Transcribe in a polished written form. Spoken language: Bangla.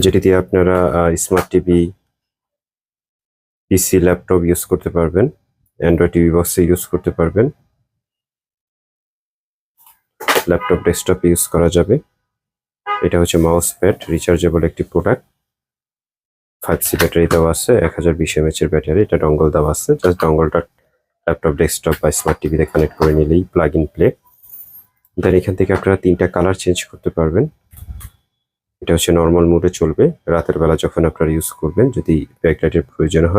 যেটি দিয়ে আপনারা স্মার্ট টিভি, পিসি, ল্যাপটপ ইউজ করতে পারবেন, অ্যান্ড্রয়েড টিভি বক্সে ইউজ করতে পারবেন, ল্যাপটপ ডেস্কটপ ইউজ করা যাবে। এটা হচ্ছে মাউস প্যাড, রিচার্জেবল একটি প্রোডাক্ট। 5C ব্যাটারি দেওয়া আছে, 1020 mAh এর ব্যাটারি। এটা ডঙ্গল দেওয়া আছে, জাস্ট ডঙ্গলটা ল্যাপটপ, ডেস্কটপ বা স্মার্ট টিভিতে কানেক্ট করে নিলেই প্লাগ ইন প্লে। দেন এখান থেকে আপনারা 3টা কালার চেঞ্জ করতে পারবেন। এটা হচ্ছে নর্মাল মোডে চলবে রাতের বেলা যখন আপনারা ইউজ করবেন, যদি ব্যাকলাইটের প্রয়োজন হয়।